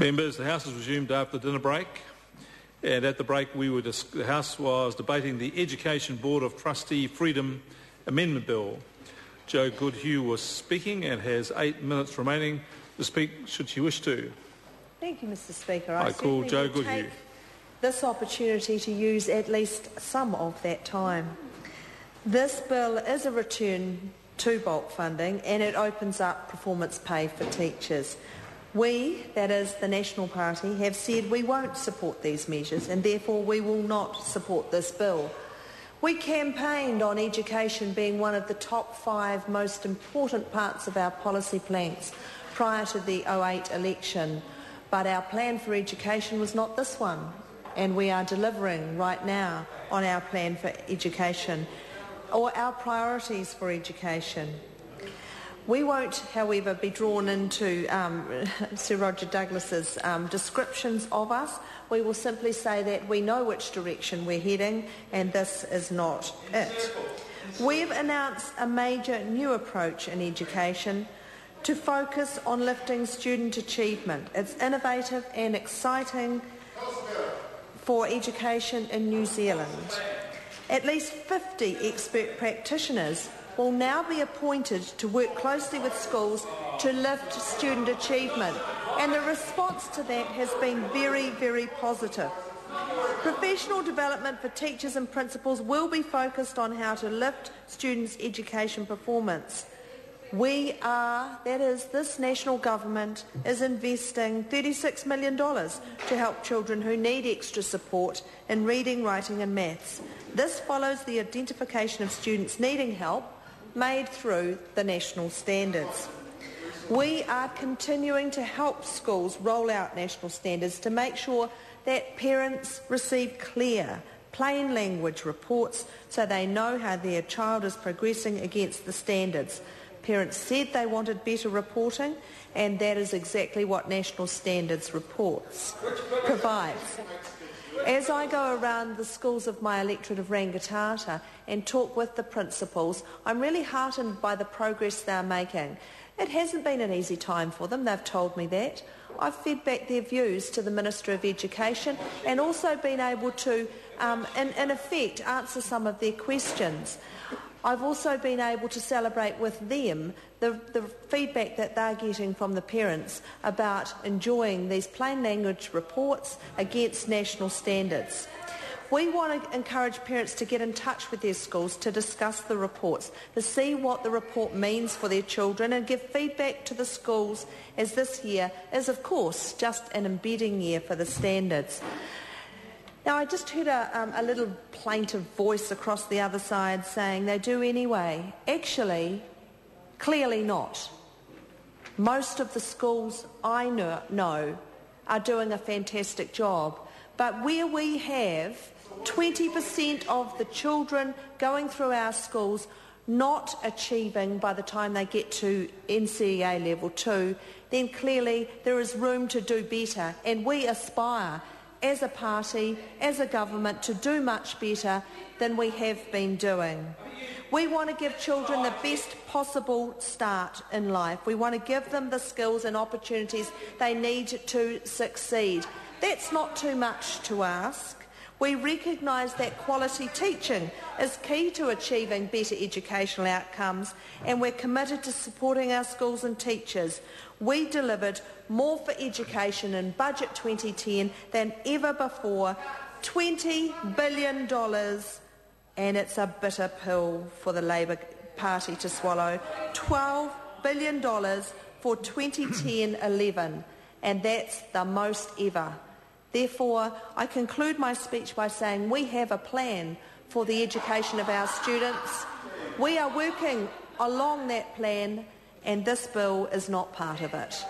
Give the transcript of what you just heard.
Members, the House has resumed after the dinner break, and at the break the House was debating the Education Board of Trustee Freedom Amendment Bill. Jo Goodhue was speaking and has 8 minutes remaining to speak should she wish to. Thank you, Mr Speaker. I call Jo Goodhue. Take this opportunity to use at least some of that time. This bill is a return to bulk funding and it opens up performance pay for teachers. We, that is the National Party, have said we won't support these measures and therefore we will not support this bill. We campaigned on education being one of the top 5 most important parts of our policy planks prior to the 2008 election, but our plan for education was not this one, and we are delivering right now on our plan for education, or our priorities for education. We won't, however, be drawn into Sir Roger Douglas's descriptions of us. We will simply say that we know which direction we're heading, and this is not it. We've announced a major new approach in education to focus on lifting student achievement. It's innovative and exciting for education in New Zealand. At least 50 expert practitioners will now be appointed to work closely with schools to lift student achievement, and the response to that has been very, very positive. Professional development for teachers and principals will be focused on how to lift students' education performance. This national government is investing $36 million to help children who need extra support in reading, writing and maths. This follows the identification of students needing help made through the national standards. We are continuing to help schools roll out national standards to make sure that parents receive clear, plain language reports so they know how their child is progressing against the standards. Parents said they wanted better reporting, and that is exactly what National Standards Reports provides. As I go around the schools of my electorate of Rangitata and talk with the principals, I'm really heartened by the progress they're making. It hasn't been an easy time for them, they've told me that. I've fed back their views to the Minister of Education and also been able to, in effect, answer some of their questions. I've also been able to celebrate with them the feedback that they're getting from the parents about enjoying these plain language reports against national standards. We want to encourage parents to get in touch with their schools to discuss the reports, to see what the report means for their children and give feedback to the schools, as this year is, of course, just an embedding year for the standards. Now, I just heard a little plaintive voice across the other side saying they do anyway. Actually, clearly not. Most of the schools I know are doing a fantastic job, but where we have 20% of the children going through our schools not achieving by the time they get to NCEA level 2, then clearly there is room to do better, and we aspire as a party, as a government, to do much better than we have been doing. We want to give children the best possible start in life. We want to give them the skills and opportunities they need to succeed. That's not too much to ask. We recognise that quality teaching is key to achieving better educational outcomes, and we're committed to supporting our schools and teachers. We delivered more for education in Budget 2010 than ever before, $20 billion, and it's a bitter pill for the Labour Party to swallow. $12 billion for 2010-11, and that's the most ever. Therefore, I conclude my speech by saying we have a plan for the education of our students. We are working along that plan, and this bill is not part of it.